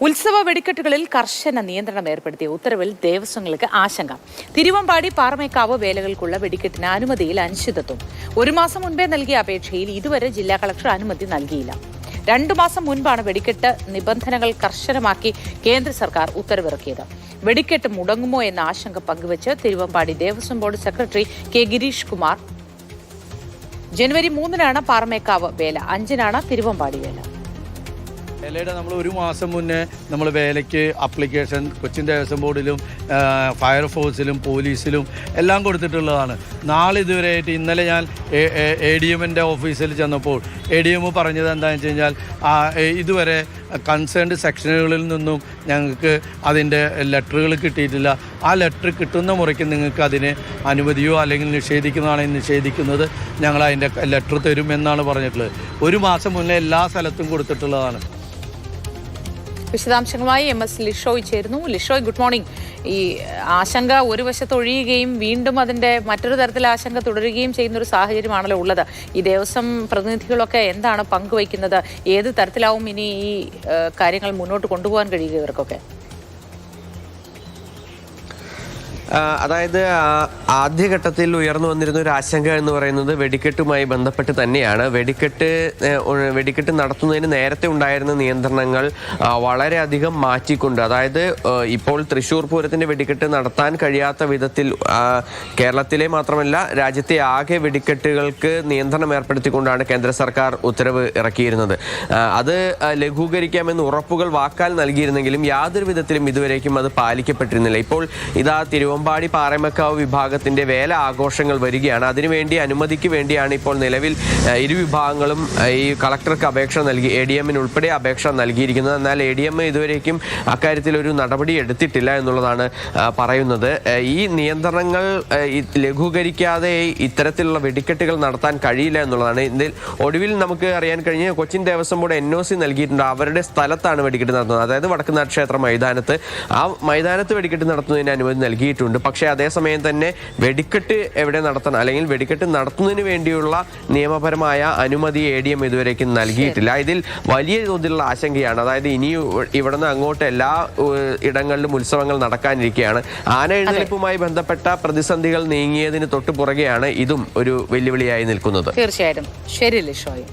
ഉത്സവ വെടിക്കെട്ടുകളിൽ കർശന നിയന്ത്രണം ഏർപ്പെടുത്തിയ ഉത്തരവിൽ ദേവസ്വങ്ങൾക്ക് ആശങ്ക. തിരുവമ്പാടി പാറമേക്കാവ് വേലകൾക്കുള്ള വെടിക്കെട്ടിന് അനുമതിയിൽ അനിശ്ചിതത്വം. ഒരു മാസം മുൻപേ നൽകിയ അപേക്ഷയിൽ ഇതുവരെ ജില്ലാ കളക്ടർ അനുമതി നൽകിയില്ല. 2 മാസം മുൻപാണ് വെടിക്കെട്ട് നിബന്ധനകൾ കർശനമാക്കി കേന്ദ്ര സർക്കാർ ഉത്തരവിറക്കിയത്. വെടിക്കെട്ട് മുടങ്ങുമോ എന്ന ആശങ്ക പങ്കുവച്ച് Thiruvambadi Devaswom board secretary K Girish Kumar. ജനുവരി 3-നാണ് പാറമേക്കാവ് വേല, 5-നാണ് തിരുവമ്പാടി വേല. വേലയുടെ നമ്മൾ ഒരു മാസം മുന്നേ നമ്മൾ വേലയ്ക്ക് അപ്ലിക്കേഷൻ കൊച്ചിൻ ദേവസ്വം ബോർഡിലും ഫയർഫോഴ്സിലും പോലീസിലും എല്ലാം കൊടുത്തിട്ടുള്ളതാണ്. നാളെ ഇതുവരെയായിട്ട് ഇന്നലെ ഞാൻ ADMൻ്റെ ഓഫീസിൽ ചെന്നപ്പോൾ ADM പറഞ്ഞത് എന്താണെന്ന് വെച്ച് കഴിഞ്ഞാൽ ഇതുവരെ കൺസേൺഡ് സെക്ഷനുകളിൽ നിന്നും ഞങ്ങൾക്ക് അതിൻ്റെ ലെറ്ററുകൾ കിട്ടിയിട്ടില്ല. ആ ലെറ്റർ കിട്ടുന്ന മുറയ്ക്ക് നിങ്ങൾക്ക് അതിന് അനുമതിയോ അല്ലെങ്കിൽ നിഷേധിക്കുന്നതാണെങ്കിൽ നിഷേധിക്കുന്നത് ഞങ്ങൾ അതിൻ്റെ ലെറ്റർ തരുമെന്നാണ് പറഞ്ഞിട്ടുള്ളത്. ഒരു മാസം മുന്നേ എല്ലാ സ്ഥലത്തും കൊടുത്തിട്ടുള്ളതാണ്. വിശദാംശങ്ങളുമായി MS ലിഷോയ് ചേരുന്നു. Lishoy, good morning. ഈ ആശങ്ക ഒരു വശത്ത് ഒഴിയുകയും വീണ്ടും അതിൻ്റെ മറ്റൊരു തരത്തിൽ ആശങ്ക തുടരുകയും ചെയ്യുന്ന ഒരു സാഹചര്യമാണല്ലോ ഉള്ളത്. ഈ ദേവസ്വം പ്രതിനിധികളൊക്കെ എന്താണ് പങ്കുവയ്ക്കുന്നത്? ഏത് തരത്തിലാവും ഇനി ഈ കാര്യങ്ങൾ മുന്നോട്ട് കൊണ്ടുപോകാൻ കഴിയുക ഇവർക്കൊക്കെ? അതായത് ആദ്യഘട്ടത്തിൽ ഉയർന്നു വന്നിരുന്ന ഒരു ആശങ്ക എന്ന് പറയുന്നത് വെടിക്കെട്ടുമായി ബന്ധപ്പെട്ട് തന്നെയാണ്. വെടിക്കെട്ട് നടത്തുന്നതിന് നേരത്തെ ഉണ്ടായിരുന്ന നിയന്ത്രണങ്ങൾ വളരെയധികം മാറ്റിക്കൊണ്ട്, അതായത് ഇപ്പോൾ തൃശ്ശൂർ പൂരത്തിൻ്റെ വെടിക്കെട്ട് നടത്താൻ കഴിയാത്ത വിധത്തിൽ കേരളത്തിലെ മാത്രമല്ല രാജ്യത്തെ ആകെ വെടിക്കെട്ടുകൾക്ക് നിയന്ത്രണം ഏർപ്പെടുത്തിക്കൊണ്ടാണ് കേന്ദ്ര സർക്കാർ ഉത്തരവ് ഇറക്കിയിരുന്നത്. അത് ലഘൂകരിക്കാമെന്ന് ഉറപ്പുകൾ വാക്കാൽ നൽകിയിരുന്നെങ്കിലും യാതൊരു വിധത്തിലും ഇതുവരേക്കും അത് പാലിക്കപ്പെട്ടിരുന്നില്ല. ഇപ്പോൾ ഇതാ തിരുവമ്പാടി പാറമേക്കാവ് വിഭാഗത്തിന്റെ വേല ആഘോഷങ്ങൾ വരികയാണ്. അതിനുവേണ്ടി അനുമതിക്ക് വേണ്ടിയാണ് ഇപ്പോൾ നിലവിൽ ഇരു വിഭാഗങ്ങളും ഈ കളക്ടർക്ക് അപേക്ഷ നൽകി, ADM ഉൾപ്പെടെ അപേക്ഷ നൽകിയിരിക്കുന്നത്. എന്നാൽ ADM ഇതുവരേക്കും അക്കാര്യത്തിൽ ഒരു നടപടി എടുത്തിട്ടില്ല എന്നുള്ളതാണ് പറയുന്നത്. ഈ നിയന്ത്രണങ്ങൾ ലഘൂകരിക്കാതെ ഇത്തരത്തിലുള്ള വെടിക്കെട്ടുകൾ നടത്താൻ കഴിയില്ല എന്നുള്ളതാണ്. ഇതിൽ ഒടുവിൽ നമുക്ക് അറിയാൻ കഴിഞ്ഞ് കൊച്ചിൻ ദേവസ്വം ബോർഡ് NOC നൽകിയിട്ടുണ്ട്. അവരുടെ സ്ഥലത്താണ് വെടിക്കെട്ട് നടത്തുന്നത്, അതായത് വടക്കുന്നാഥ ക്ഷേത്ര മൈതാനത്ത്. ആ മൈതാനത്ത് വെടിക്കെട്ട് നടത്തുന്നതിന് അനുമതി നൽകിയിട്ടുണ്ട്. പക്ഷേ അതേസമയം തന്നെ വെടിക്കെട്ട് എവിടെ നടത്തണം അല്ലെങ്കിൽ വെടിക്കെട്ട് നടത്തുന്നതിന് വേണ്ടിയുള്ള നിയമപരമായ അനുമതി ADM ഇതുവരേക്കും നൽകിയിട്ടില്ല. ഇതിൽ വലിയ തോതിലുള്ള ആശങ്കയാണ്. അതായത് ഇനി ഇവിടുന്ന് അങ്ങോട്ട് എല്ലാ ഇടങ്ങളിലും ഉത്സവങ്ങൾ നടക്കാനിരിക്കുകയാണ്. ആന എഴുന്നള്ളിപ്പുമായി ബന്ധപ്പെട്ട പ്രതിസന്ധികൾ നീങ്ങിയതിന് തൊട്ടു പുറകെയാണ് ഇതും ഒരു വെല്ലുവിളിയായി നിൽക്കുന്നത്. തീർച്ചയായിട്ടും. ശരി ലിഷോയ്.